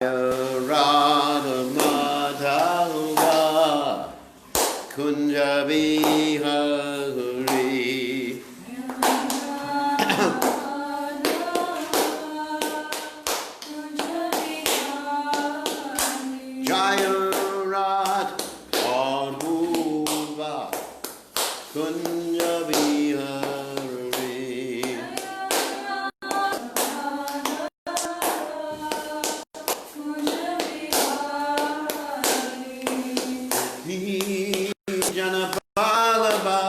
Radha Madhava Kunja Vihari Jaya Radha Madhava Kunja Vihari Janapalaba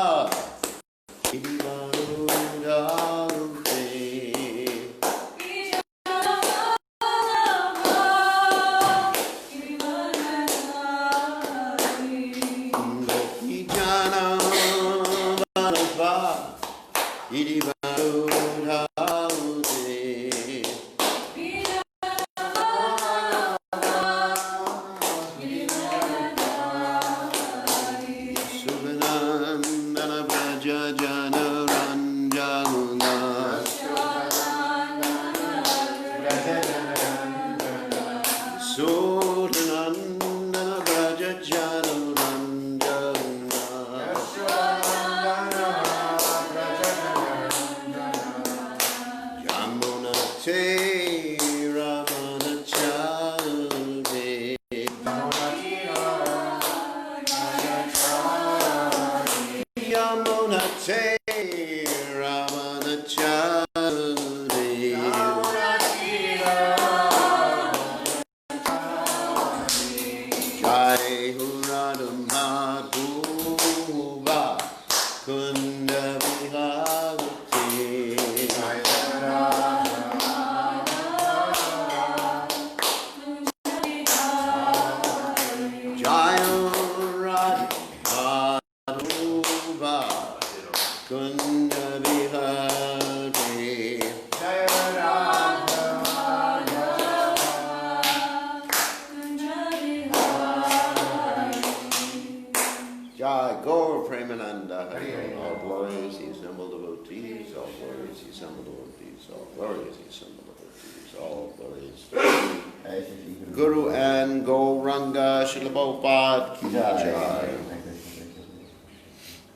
Guru and Gauranga Srila Prabhupada Ki Jai.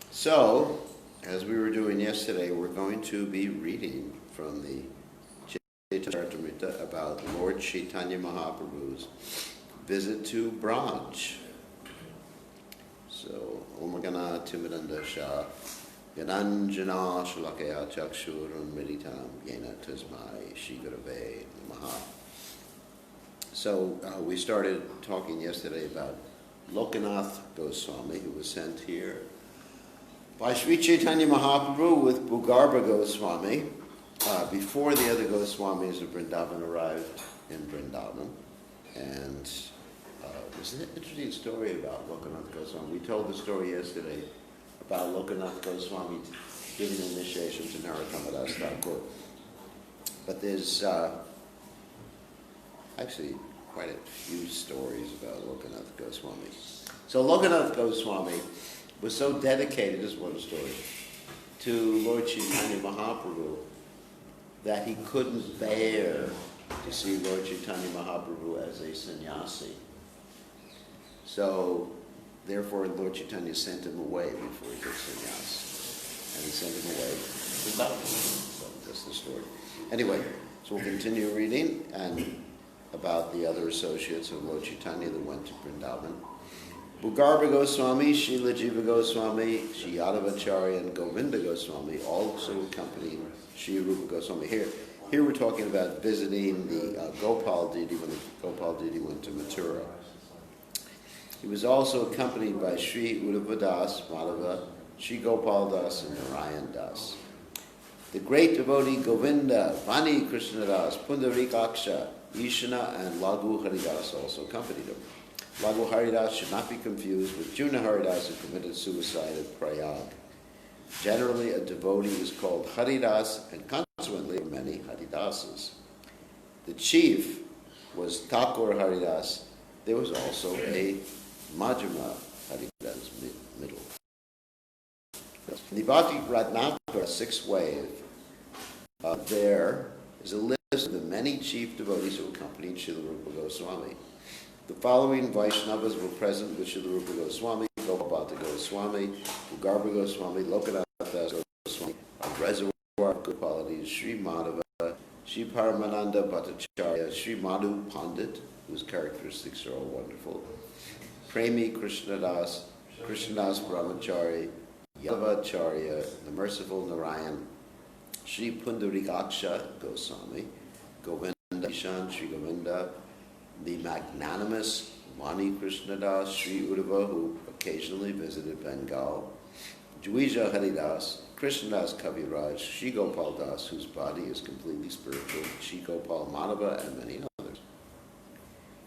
So, as we were doing yesterday, we're going to be reading from the Chaitanya Charitamrita about Lord Caitanya Mahaprabhu's visit to Braj. So, Om Gana Timidanda Shah Yananjana Shalakaya Chakshurun Meditam Yena Tasmai Shigurave Namaha. So we started talking yesterday about Lokanath Goswami, who was sent here by Sri Chaitanya Mahaprabhu with Bhugarbha Goswami before the other Goswamis of Vrindavan arrived in Vrindavan. And there's an interesting story about Lokanath Goswami. We told the story yesterday about Lokanath Goswami giving initiation to Narottama Das Thakur. But there's actually quite a few stories about Lokanath Goswami. So Lokanath Goswami was so dedicated, this is one story, to Lord Chaitanya Mahaprabhu that he couldn't bear to see Lord Chaitanya Mahaprabhu as a sannyasi. So therefore Lord Chaitanya sent him away before he took sannyas. And he sent him away to Vrindavan. So that's the story. Anyway, so we'll continue reading and about the other associates of Lord Chaitanya that went to Vrindavan. Bhugarbha Goswami, Srila Jiva Goswami, Sri Yadavacharya, and Govinda Goswami also accompanied Sri Rupa Goswami. Here we're talking about visiting the Gopal deity when the Gopal deity went to Mathura. He was also accompanied by Sri Uddhava Das, Madhava, Sri Gopal Das, and Narayan Das. The great devotee Govinda, Vani Krishna Das, Pundarikaksha, Ishana, and Laghu Haridas also accompanied him. Laghu Haridas should not be confused with Juna Haridas, who committed suicide at Prayag. Generally, a devotee is called Haridas, and consequently, many Haridasas. The chief was Thakur Haridas. There was also a Majjhima Haridas, middle. In the Bhakti Ratnakara, 6th wave, there is a list list of the many chief devotees who accompanied Srila Rupa Goswami. The following Vaishnavas were present with Srila Rupa Goswami: Gopalbhata Goswami, Garba Goswami, Lokanath Das Goswami, a reservoir of good qualities, Sri Madhava, Sri Paramananda Bhattacharya, Sri Madhu Pandit, whose characteristics are all wonderful, Premi Krishnadas, Krishnadas Brahmachari, Yadavacharya, the merciful Narayan, Sri Pundarikaksha Goswami, Govinda Ishan, Sri Govinda, the magnanimous Mani Krishnadas, Sri Uddhava, who occasionally visited Bengal, Juija Haridas, Krishnadas Kaviraj, Sri Gopal Das, whose body is completely spiritual, Sri Gopal Madhava, and many others.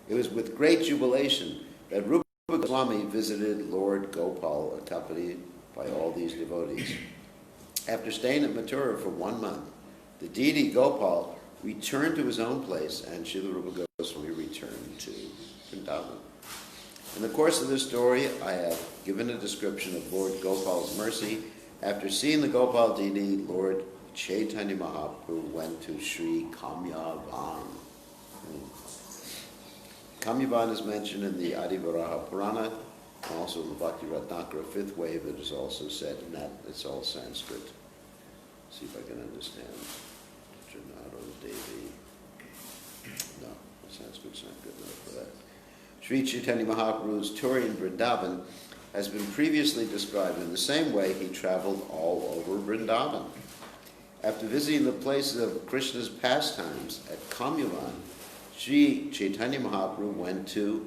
It was with great jubilation that Rupa Goswami visited Lord Gopal, accompanied by all these devotees. After staying at Mathura for 1 month, the deity Gopal returned to his own place, and Srila Rupa Goswami returned to Vrindavana. In the course of this story, I have given a description of Lord Gopal's mercy. After seeing the Gopal deity, Lord Caitanya Mahaprabhu went to Sri Kamyavan. Kamyavan is mentioned in the Adivaraha Purana, and also in the Bhakti Ratnakara, fifth wave. It is also said, and that it's all Sanskrit. See if I can understand. Janaro Devi. No, Sanskrit's not good enough for that. Sri Chaitanya Mahaprabhu's tour in Vrindavan has been previously described. In the same way, he traveled all over Vrindavan. After visiting the places of Krishna's pastimes at Kamyavan, Sri Chaitanya Mahaprabhu went to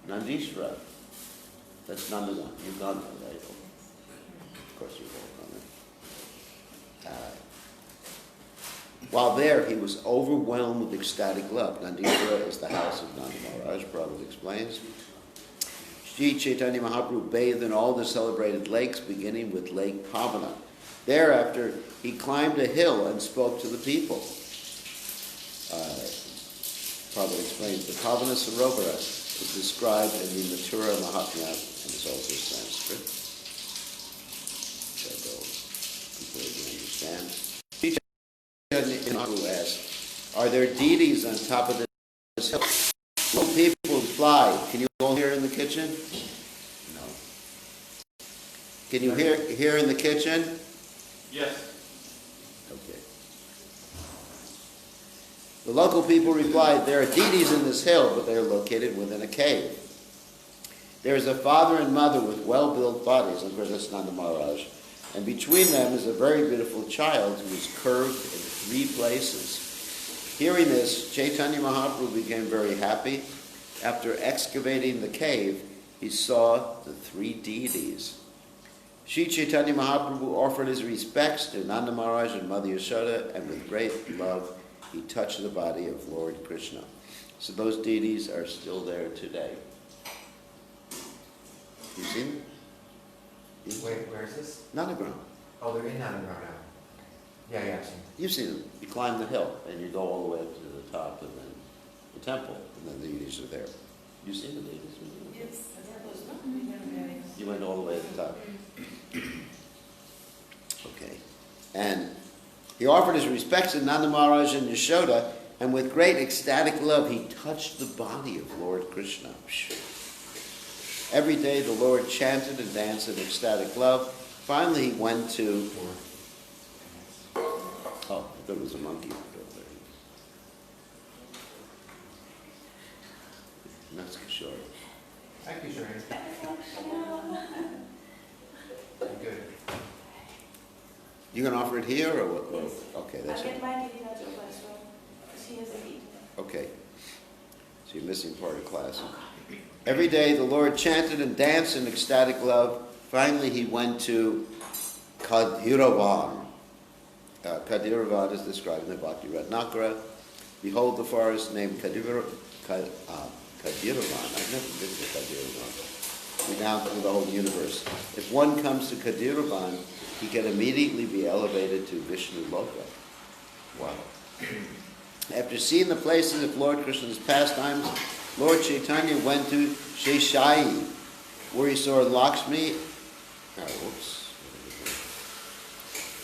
Nandishvara. That's Nandavan. You've gone there, right? Of course you've all gone there. While there, he was overwhelmed with ecstatic love. Nandishvara is the house of Nanda Maharaj, Prabhupada explains. Sri Chaitanya Mahaprabhu bathed in all the celebrated lakes, beginning with Lake Pavana. Thereafter, he climbed a hill and spoke to the people. Prabhupada explains, the Pavana Sarovara is described in the Mathura Mahatmya, and is also Sanskrit, which I don't completely understand. Sri Chaitanya Mahaprabhu asked, are there deities on top of this hill? Will people fly? Can you all hear in the kitchen? No. Can you hear in the kitchen? Yes. Okay. The local people replied, there are deities in this hill, but they are located within a cave. There is a father and mother with well-built bodies, of course that's Nanda Maharaj, and between them is a very beautiful child who is curved in 3 places. Hearing this, Chaitanya Mahaprabhu became very happy. After excavating the cave, he saw the 3 deities. Sri Chaitanya Mahaprabhu offered his respects to Nanda Maharaj and Mother Yashoda, and with great love, he touched the body of Lord Krishna. So those deities are still there today. You seen them? Wait, where is this? Nandagram. Oh, they're in Nandagram now. Yeah, I've seen them. You've seen them. You climb the hill, and you go all the way up to the top, and then the temple, and then the deities are there. You seen the deities? Yes. You went all the way to the top. Okay. And he offered his respects to Nanda Maharaj and Yashoda, and with great ecstatic love, he touched the body of Lord Krishna. Every day the Lord chanted and danced in ecstatic love. Finally, he went to... Oh, there was a monkey over there. That's Kishore. Thank you, Sharon. Good. You gonna offer it here or what? Yes. Okay, that's I'll it. get my Gita as well, because he has a lead. Okay. So you're missing part of class. Every day the Lord chanted and danced in ecstatic love. Finally, he went to Kadiravan. Kadiravan is described in the Bhakti Ratnakara. Behold the forest named Kadiravan. I've never been to Kadiravan. Renowned through the whole universe. If one comes to Kadiravan, he can immediately be elevated to Vishnu Loka. Wow. After seeing the places of Lord Krishna's pastimes, Lord Chaitanya went to Sheshai, where he saw Lakshmi.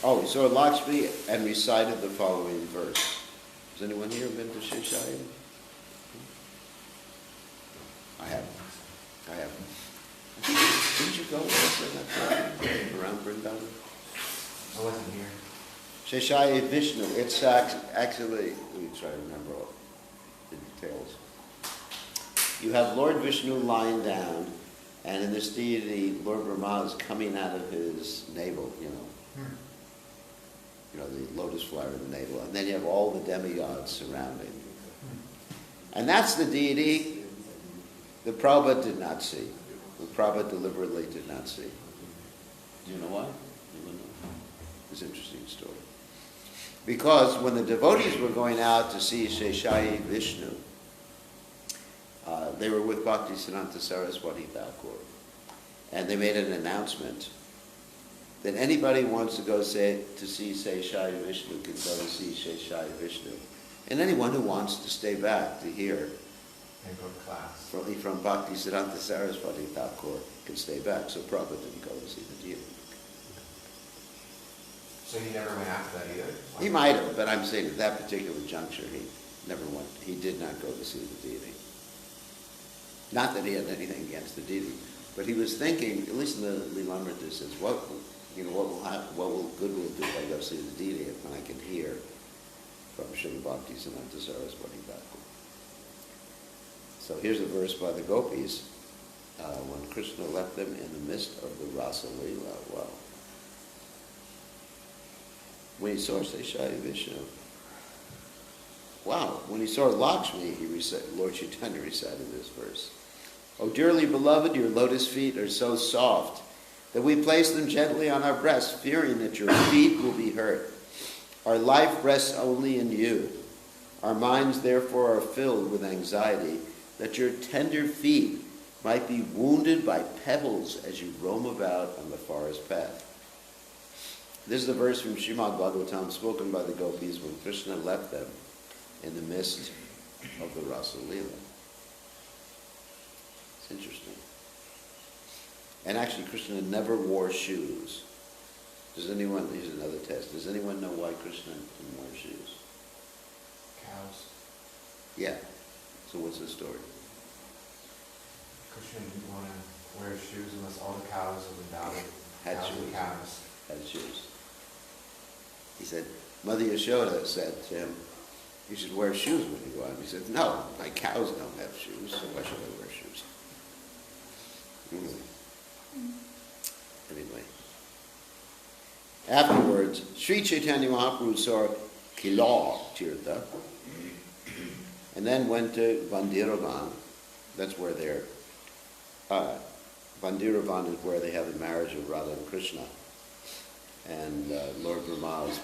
He saw Lakshmi and recited the following verse. Has anyone here been to Sheshaya? I haven't. Didn't you go also around Vrindavana? I wasn't here. Sheshaya Vishnu, it's actually, let me try to remember all the details. You have Lord Vishnu lying down, and in this deity, Lord Brahma is coming out of his navel, the lotus flower in the navel, and then you have all the demigods surrounding. And that's the deity that Prabhupada did not see. That Prabhupada deliberately did not see. Do you know why? Anyone know? It's an interesting story. Because when the devotees were going out to see Sheshaya Vishnu, they were with Bhaktisiddhanta Saraswati Thakur, and they made an announcement that anybody wants to go to see Sheshaya Vishnu can go to see Sheshaya Vishnu, and anyone who wants to stay back to hear And go to class. from Bhaktisiddhanta Saraswati Thakur can stay back. So Prabhupada didn't go to see the deity. So he never went after that either? He might have, but I'm saying at that particular juncture, he never went. He did not go to see the deity. Not that he had anything against the deity, but he was thinking. At least in the Lilamrita says, what will happen? What good will it do if I go see the deity when I can hear from Srila Bhaktisiddhanta Saraswati Thakur? So here's a verse by the gopis when Krishna left them in the midst of the Rasa Leela. Wow. When he saw Sheshaya Vishnu. Wow. When he saw Lakshmi, Lord Chaitanya recited this verse. O dearly beloved, your lotus feet are so soft that we place them gently on our breasts, fearing that your feet will be hurt. Our life rests only in you. Our minds, therefore, are filled with anxiety that your tender feet might be wounded by pebbles as you roam about on the forest path. This is the verse from Srimad Bhagavatam spoken by the gopis when Krishna left them in the midst of the Rasa Leela. It's interesting. And actually, Krishna never wore shoes. Here's another test. Does anyone know why Krishna didn't wear shoes? Cows. Yeah. So what's the story? Krishna didn't want to wear shoes unless all the cows of the valley Had shoes. Had shoes. He said, Mother Yashoda said to him, you should wear shoes when you go out. He said, no, my cows don't have shoes, so why should I wear shoes? Anyway. Afterwards, Sri Caitanya Mahaprabhu saw Kila Tirtha, and then went to Vrindavana. That's where they're, Vrindavana is where they have the marriage of Radha and Krishna. And Lord Brahma is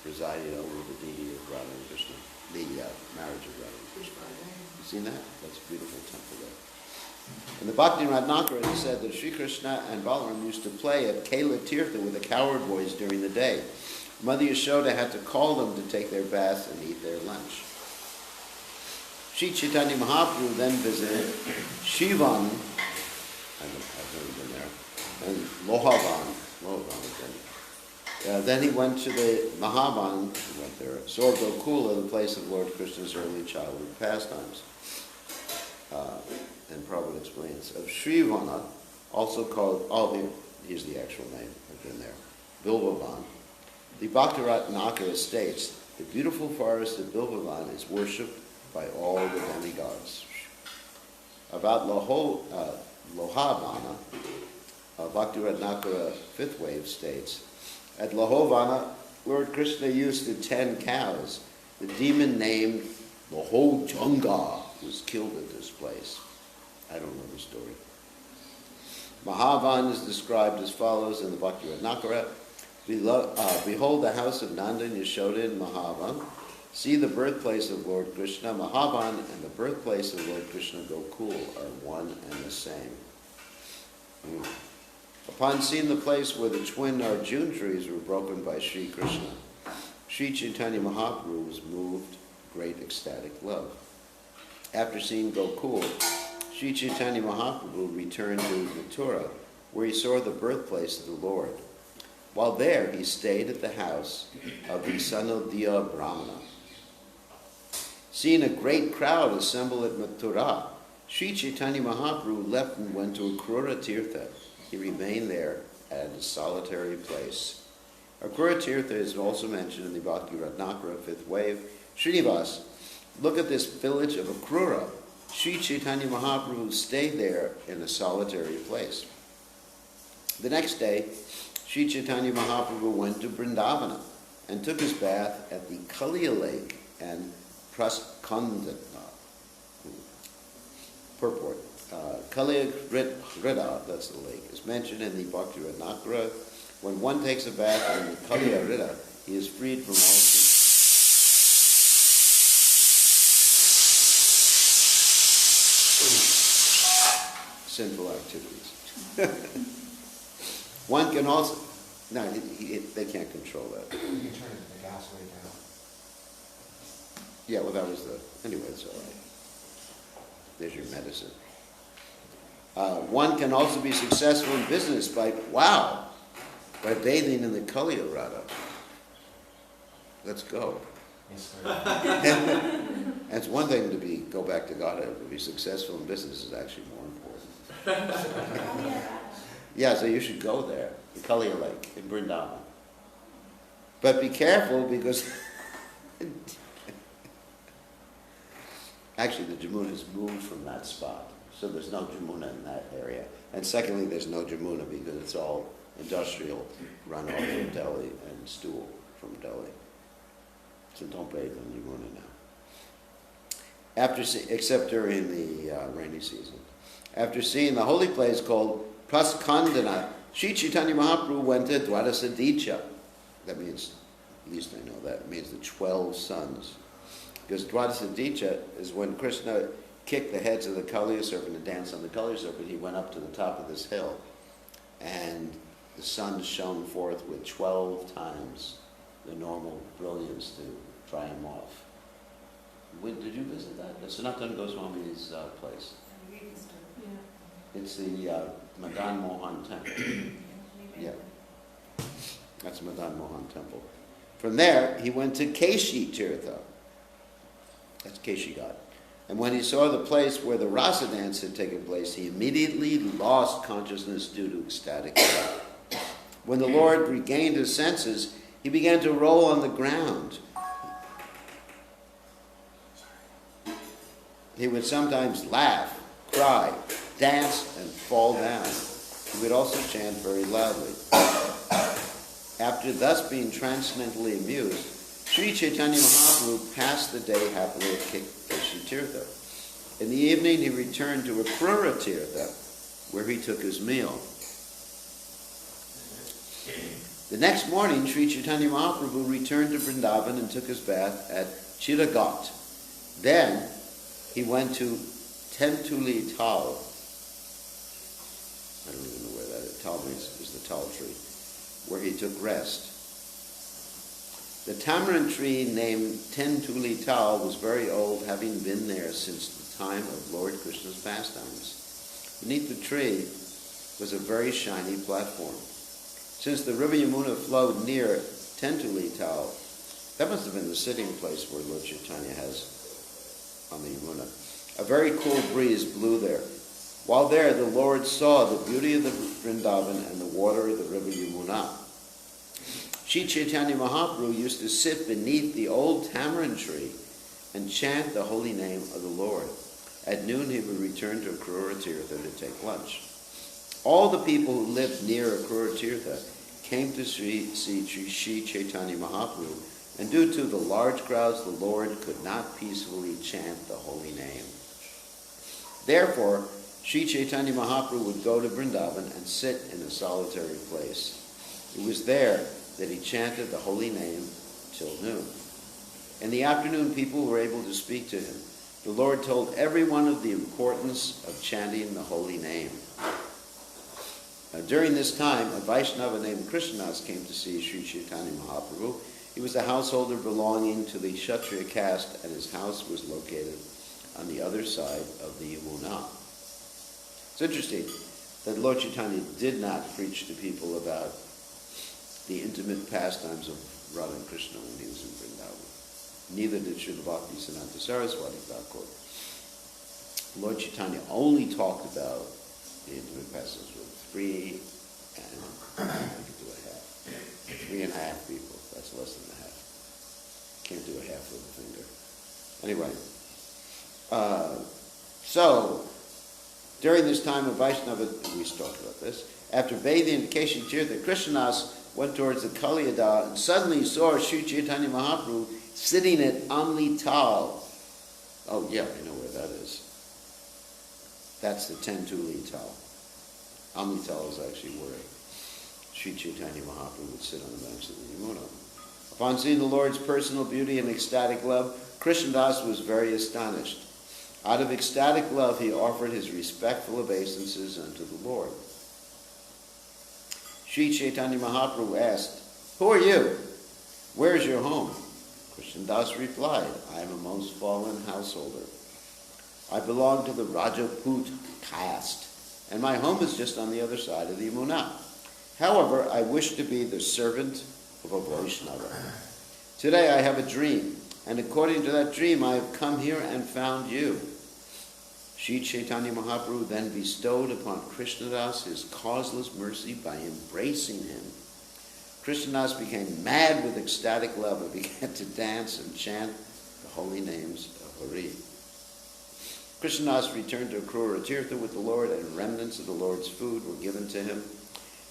presiding over the deity of Radha and Krishna, the marriage of Radha and Krishna. You seen that? That's a beautiful temple there. In the Bhakti Ratnakara, it is said that Sri Krishna and Balaram used to play at Kela Tirtha with the cowherd boys during the day. Mother Yashoda had to call them to take their baths and eat their lunch. Sri Chaitanya Mahaprabhu then visited Shivan, I've never been there, and Lohavan. Then he went to the Mahavan, he went there, Sor Gokula, the place of Lord Krishna's early childhood pastimes. And Prabhupada explains, of Srivana, also called, here's the actual name, I've been there, Bilvavan. The Bhakti-Ratnakara states, the beautiful forest of Bilvavan is worshipped by all the demigods. About Lohavana, Bhakti-Ratnakara fifth wave states, at Lohavana, Lord Krishna used to tend cows. The demon named Lohojunga was killed at this place. I don't know the story. Mahavan is described as follows in the Bhakti Ratnakara. Behold the house of Nanda and Yashoda in Mahavan. See the birthplace of Lord Krishna. Mahavan and the birthplace of Lord Krishna Gokul are one and the same. Upon seeing the place where the twin Arjuna trees were broken by Sri Krishna, Sri Chaitanya Mahaprabhu was moved great ecstatic love. After seeing Gokul, Sri Chaitanya Mahaprabhu returned to Mathura, where he saw the birthplace of the Lord. While there, he stayed at the house of the Sanodaya Brahmana. Seeing a great crowd assemble at Mathura, Sri Chaitanya Mahaprabhu left and went to Akrura Tirtha. He remained there at a solitary place. Akrura Tirtha is also mentioned in the Bhakti Ratnakara, 5th wave. Srinivas, look at this village of Akrura. Sri Chaitanya Mahaprabhu stayed there in a solitary place. The next day, Sri Chaitanya Mahaprabhu went to Vrindavana and took his bath at the Kaliya lake and Praskandana. Purport. Kaliya Rida, that's the lake, is mentioned in the Bhakti Ratnakara. When one takes a bath in the Kaliya Rida, he is freed from all sinful activities. One can also, no, they can't control that. You can turn the gas way down. Yeah, well, that was anyway, it's all right. There's your medicine. One can also be successful in business by bathing in the Kaliya Rada. Let's go. Yes, sir. That's one thing to go back to Godhead. To be successful in business is actually more important. Yeah, so you should go there, the Kaliya Lake in Vrindavana. But be careful because actually the Jamuna's moved from that spot. So there's no Jamuna in that area. And secondly, there's no Jamuna because it's all industrial runoff from Delhi and stool from Delhi. So don't bathe in Jamuna now. Except during the rainy season. After seeing the holy place called Praskandana, Sri Chaitanya Mahaprabhu went to Dwadasa Dicha. That means, at least I know that, it means the 12 sons. Because Dwadasa Dicha is when Krishna kicked the heads of the Kaliya serpent and danced on the Kaliya serpent. He went up to the top of this hill, and the sun shone forth with 12 times the normal brilliance to try him off. Did you visit that? It's Sanatana Goswami's place. It's the Madan Mohan temple. Yeah, that's Madan Mohan temple. From there, he went to Keshi Tirtha. That's Keshi God. And when he saw the place where the rasa dance had taken place, he immediately lost consciousness due to ecstatic love. When the Lord regained his senses, he began to roll on the ground. He would sometimes laugh, cry, dance, and fall down. He would also chant very loudly. After thus being transcendently amused, Sri Chaitanya Mahaprabhu passed the day happily at Keshi Tirtha. In the evening, he returned to Akrura Tirtha, where he took his meal. The next morning, Sri Chaitanya Mahaprabhu returned to Vrindavan and took his bath at Chiragat. Then, he went to Tentuli Tal. I don't even know where that is. Tal is the tall tree, where he took rest. The tamarind tree named Tentuli Tal was very old, having been there since the time of Lord Krishna's pastimes. Beneath the tree was a very shiny platform. Since the river Yamuna flowed near Tentuli Tal, that must have been the sitting place where Lord Chaitanya has on the Yamuna. A very cool breeze blew there. While there, the Lord saw the beauty of the Vrindavan and the water of the river Yamuna. Sri Chaitanya Mahaprabhu used to sit beneath the old tamarind tree and chant the holy name of the Lord. At noon, he would return to Akrura Tirtha to take lunch. All the people who lived near Akrura Tirtha came to see Sri Chaitanya Mahaprabhu, and due to the large crowds, the Lord could not peacefully chant the holy name. Therefore, Sri Chaitanya Mahaprabhu would go to Vrindavan and sit in a solitary place. It was there that he chanted the holy name till noon. In the afternoon, people were able to speak to him. The Lord told everyone of the importance of chanting the holy name. During this time, a Vaishnava named Krishnadas came to see Sri Chaitanya Mahaprabhu. He was a householder belonging to the Kshatriya caste, and his house was located on the other side of the Yamuna. It's interesting that Lord Chaitanya did not preach to people about the intimate pastimes of Radha and Krishna when he was in Vrindavan. Neither did Srila Bhaktisiddhanta Saraswati Thakur. Lord Chaitanya only talked about the intimate passages with 3 and I could do a half. 3.5 people. That's less than a half. Can't do a half with a finger. Anyway, so during this time of Vaishnava, we talked about this, after bathing in Keshi Tirtha, Krishnadas went towards the Kaliyada and suddenly saw Sri Chaitanya Mahaprabhu sitting at Amlital. Oh yeah, I know where that is. That's the Tentuli Tal. Amlital is actually where Sri Chaitanya Mahaprabhu would sit on the banks of the Yamuna. Upon seeing the Lord's personal beauty and ecstatic love, Krishnadas was very astonished. Out of ecstatic love, he offered his respectful obeisances unto the Lord. Sri Chaitanya Mahaprabhu asked, "Who are you? Where is your home?" Krishnadas replied, "I am a most fallen householder. I belong to the Rajaput caste, and my home is just on the other side of the Yamuna. However, I wish to be the servant of a Vaishnava. Today I have a dream, and according to that dream I have come here and found you." Sri Chaitanya Mahaprabhu then bestowed upon Krishnadas his causeless mercy by embracing him. Krishnadas became mad with ecstatic love and began to dance and chant the holy names of Hari. Krishnadas returned to Akrura Tirtha with the Lord, and remnants of the Lord's food were given to him.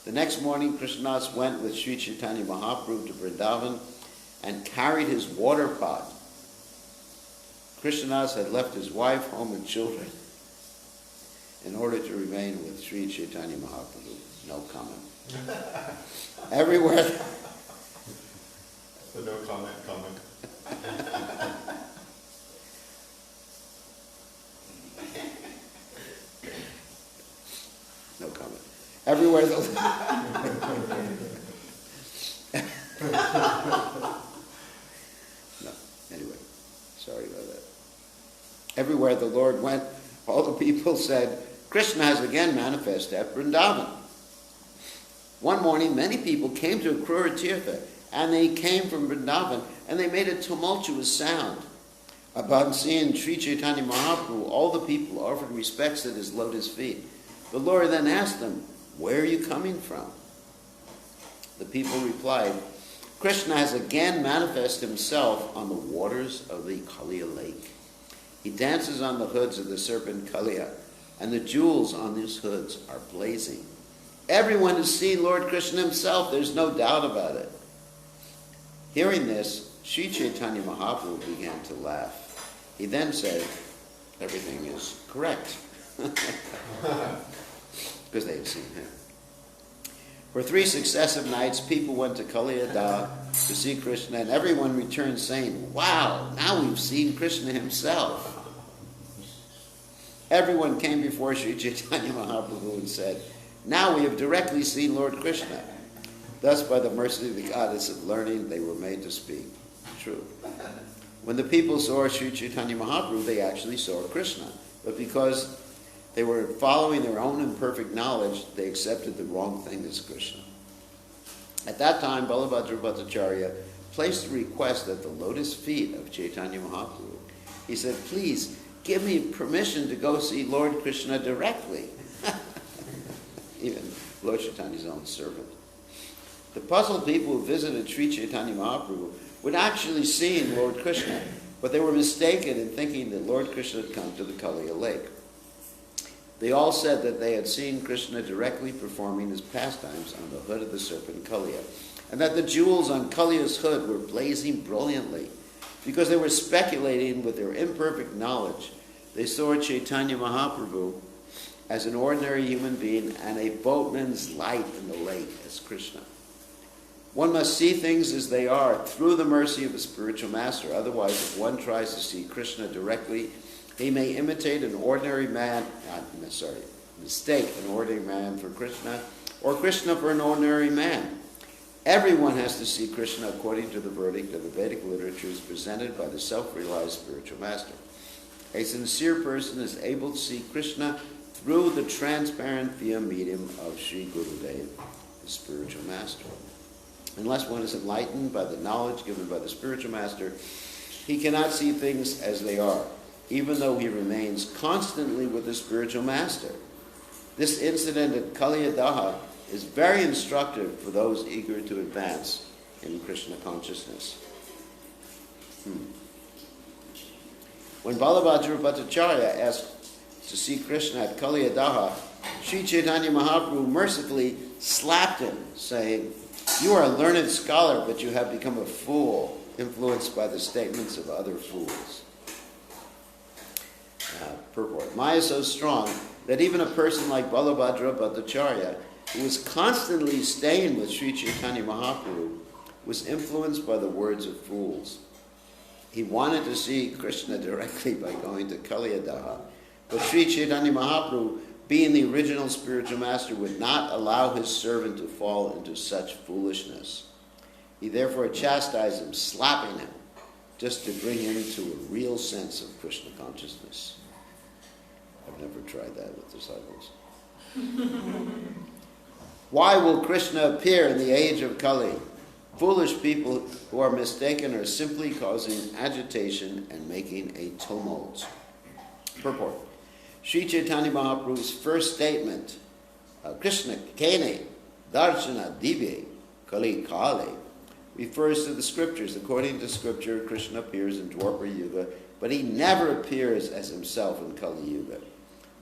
The next morning, Krishnadas went with Sri Chaitanya Mahaprabhu to Vrindavana and carried his water pot. Krishnadas had left his wife, home, and children in order to remain with Sri Chaitanya Mahaprabhu. No comment. Everywhere. The no comment comment. No comment. Everywhere the no. Anyway, sorry about that. Everywhere the Lord went, all the people said, "Krishna has again manifested at Vrindavan." One morning, many people came to Akrura Tirtha, and they came from Vrindavan, and they made a tumultuous sound. Upon seeing Sri Chaitanya Mahaprabhu, all the people offered respects at his lotus feet. The Lord then asked them, "Where are you coming from?" The people replied, "Krishna has again manifested himself on the waters of the Kaliya lake. He dances on the hoods of the serpent Kaliya, and the jewels on these hoods are blazing. Everyone has seen Lord Krishna himself, there's no doubt about it." Hearing this, Sri Chaitanya Mahaprabhu began to laugh. He then said, "Everything is correct." Because they had seen him. For 3 successive nights, people went to Kaliyada to see Krishna, and everyone returned saying, "Wow, now we've seen Krishna himself." Everyone came before Sri Chaitanya Mahaprabhu and said, "Now we have directly seen Lord Krishna." Thus, by the mercy of the goddess of learning, they were made to speak true. When the people saw Sri Chaitanya Mahaprabhu, they actually saw Krishna. But because they were following their own imperfect knowledge, they accepted the wrong thing as Krishna. At that time, Balabhadra Bhattacharya placed a request at the lotus feet of Chaitanya Mahaprabhu. He said, "Please, give me permission to go see Lord Krishna directly." Even Lord Chaitanya's own servant. The puzzled people who visited Sri Chaitanya Mahaprabhu were actually seeing Lord Krishna, but they were mistaken in thinking that Lord Krishna had come to the Kaliya lake. They all said that they had seen Krishna directly performing his pastimes on the hood of the serpent Kaliya, and that the jewels on Kaliya's hood were blazing brilliantly. Because they were speculating with their imperfect knowledge, they saw Chaitanya Mahaprabhu as an ordinary human being and a boatman's light in the lake as Krishna. One must see things as they are through the mercy of a spiritual master. Otherwise, if one tries to see Krishna directly, he may imitate an ordinary man, mistake an ordinary man for Krishna, or Krishna for an ordinary man. Everyone has to see Krishna according to the verdict of the Vedic literatures presented by the self-realized spiritual master. A sincere person is able to see Krishna through the transparent via medium of Sri Gurudev, the spiritual master. Unless one is enlightened by the knowledge given by the spiritual master, He cannot see things as they are, even though he remains constantly with the spiritual master. This incident at Kaliyadaha is very instructive for those eager to advance in Krishna consciousness. When Balabhadra Bhattacharya asked to see Krishna at Kaliyadaha, Sri Chaitanya Mahaprabhu mercifully slapped him, saying, "You are a learned scholar, but you have become a fool, influenced by the statements of other fools." Purport. Maya is so strong that even a person like Balabhadra Bhattacharya, who was constantly staying with Sri Chaitanya Mahaprabhu, was influenced by the words of fools. He wanted to see Krishna directly by going to Kaliyadaha, but Sri Chaitanya Mahaprabhu, being the original spiritual master, would not allow his servant to fall into such foolishness. He therefore chastised him, slapping him, just to bring him to a real sense of Krishna consciousness. I've never tried that with disciples. Why will Krishna appear in the age of Kali? Foolish people who are mistaken are simply causing agitation and making a tumult. Purport. Sri Chaitanya Mahaprabhu's first statement, Krishna Kene Darshana Divye Kali Kale, refers to the scriptures. According to scripture, Krishna appears in Dwapara Yuga, but he never appears as himself in Kali Yuga.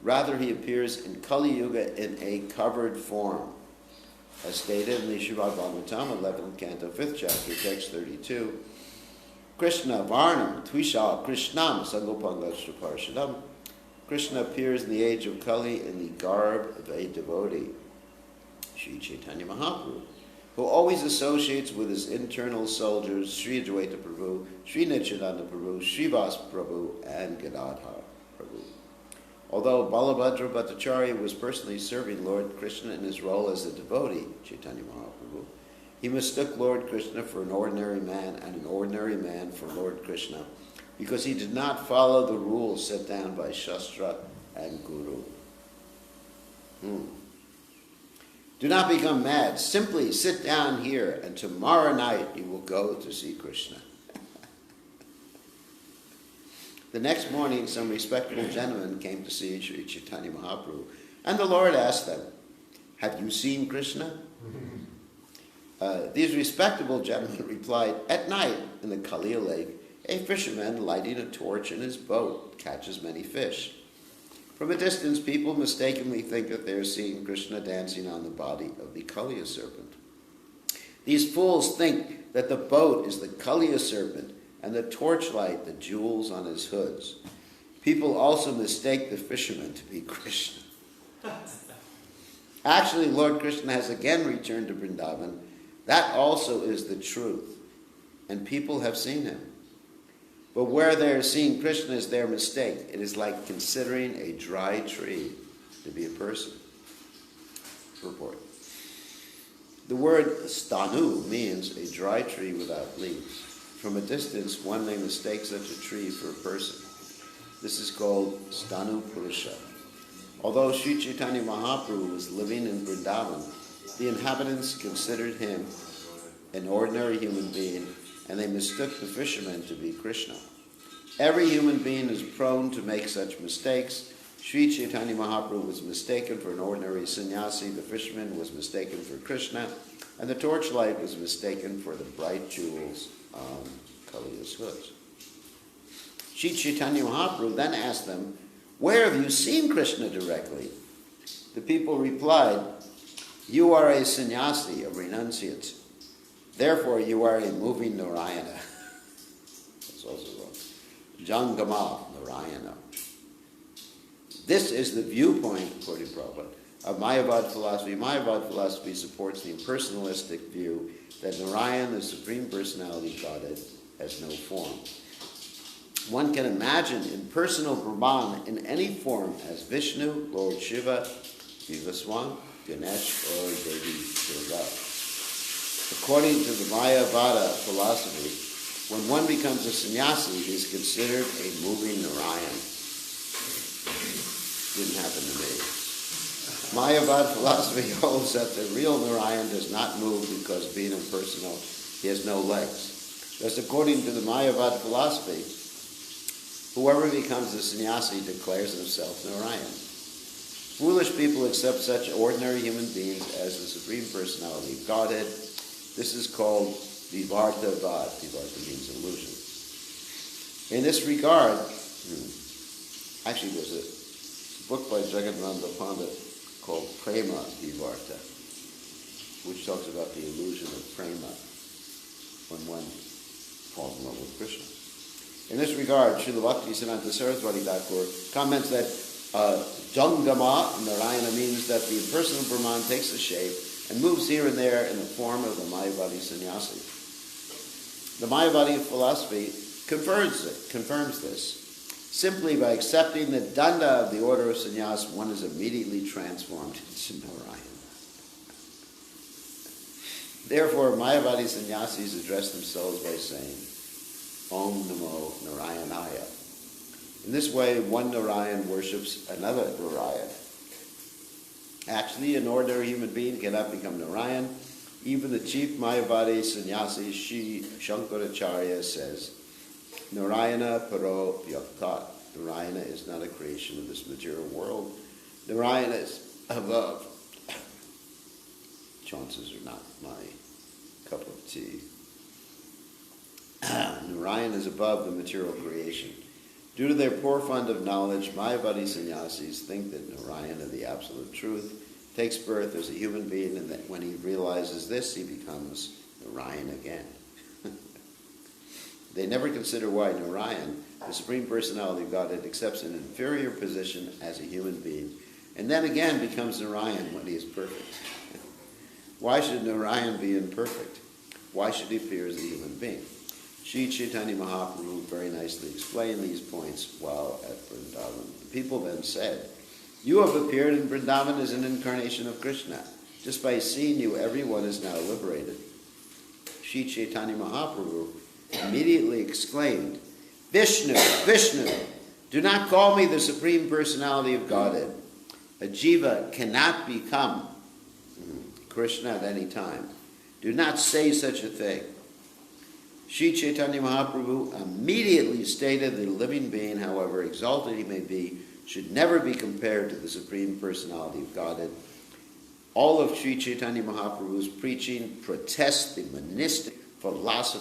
Rather, he appears in Kali Yuga in a covered form. As stated in the Srimad Bhagavatam, 11th canto, 5th chapter, text 32, Krishna Varnam Tvisha Krishnam Sangopangashtra Parshadam. Krishna appears in the age of Kali in the garb of a devotee, Sri Chaitanya Mahaprabhu, who always associates with his internal soldiers, Sri Advaita Prabhu, Sri Nityananda Prabhu, Srivas Prabhu, and Gadadhar Prabhu. Although Balabhadra Bhattacharya was personally serving Lord Krishna in his role as a devotee, Chaitanya Mahaprabhu, he mistook Lord Krishna for an ordinary man and an ordinary man for Lord Krishna because he did not follow the rules set down by Shastra and Guru. Do not become mad. Simply sit down here and tomorrow night you will go to see Krishna. The next morning, some respectable gentlemen came to see Sri Chaitanya Mahaprabhu, and the Lord asked them, "Have you seen Krishna?" These respectable gentlemen replied, "At night, in the Kaliya lake, a fisherman lighting a torch in his boat catches many fish. From a distance, people mistakenly think that they are seeing Krishna dancing on the body of the Kaliya serpent. These fools think that the boat is the Kaliya serpent, and the torchlight the jewels on his hoods. People also mistake the fisherman to be Krishna." Actually, Lord Krishna has again returned to Vrindavan. That also is the truth, and people have seen him. But where they are seeing Krishna is their mistake. It is like considering a dry tree to be a person. Purport. The word stanu means a dry tree without leaves. From a distance, one may mistake such a tree for a person. This is called stanu purusha. Although Sri Chaitanya Mahaprabhu was living in Vrindavan, the inhabitants considered him an ordinary human being, and they mistook the fisherman to be Krishna. Every human being is prone to make such mistakes. Sri Chaitanya Mahaprabhu was mistaken for an ordinary sannyasi, the fisherman was mistaken for Krishna, and the torchlight was mistaken for the bright jewels on Kaliya's hoods. Sri Chaitanya Mahaprabhu then asked them, "Where have you seen Krishna directly?" The people replied, "You are a sannyasi, a renunciate. Therefore you are a moving Narayana." That's also wrong. Jangama Narayana. This is the viewpoint, according to Prabhupada, of Mayavad philosophy. Mayavad philosophy supports the impersonalistic view that Narayana, the Supreme Personality Godhead, has no form. One can imagine impersonal Brahman in any form as Vishnu, Lord Shiva, Vivaswan, Ganesh, or Devi Durga. According to the Mayavada philosophy, when one becomes a sannyasi, he is considered a moving Narayan. Didn't happen to me. Mayavad philosophy holds that the real Narayan does not move because being impersonal, he has no legs. Thus, according to the Mayavad philosophy, whoever becomes a sannyasi declares himself Narayan. Foolish people accept such ordinary human beings as the Supreme Personality of Godhead. This is called Vrindavana. Vrindavana means illusion. In this regard, actually there's a book by Jagannatha Pandit called Prema Vivarta, which talks about the illusion of prema when one falls in love with Krishna. In this regard, Srila Bhaktisiddhanta Saraswati Thakur comments that Jangama Narayana means that the impersonal Brahman takes a shape and moves here and there in the form of the Mayavadi sannyasi. The Mayavadi philosophy confirms this. Simply by accepting the danda of the order of sannyas, one is immediately transformed into Narayan. Therefore, Mayavadi sannyasis address themselves by saying, Om Namo Narayanaya. In this way, one Narayan worships another Narayan. Actually, an ordinary human being cannot become Narayan. Even the chief Mayavadi sannyasi, Sri Shankaracharya, says, Narayana Paro Vyaktat. Narayana is not a creation of this material world. Narayana is above. Chances are not my cup of tea. Narayana is above the material creation. Due to their poor fund of knowledge, Mayavadi sannyasis think that Narayana, the absolute truth, takes birth as a human being, and that when he realizes this, he becomes Narayan again. They never consider why Narayan, the Supreme Personality of Godhead, accepts an inferior position as a human being, and then again becomes Narayan when he is perfect. Why should Narayan be imperfect? Why should he appear as a human being? Sri Caitanya Mahaprabhu very nicely explained these points while at Vrindavana. The people then said, you have appeared in Vrindavan as an incarnation of Krishna. Just by seeing you, everyone is now liberated. Sri Caitanya Mahaprabhu immediately exclaimed, Vishnu, Vishnu, do not call me the Supreme Personality of Godhead. A jiva cannot become Krishna at any time. Do not say such a thing. Sri Caitanya Mahaprabhu immediately stated that a living being, however exalted he may be, should never be compared to the Supreme Personality of Godhead. All of Sri Caitanya Mahaprabhu's preaching protests the monistic philosophy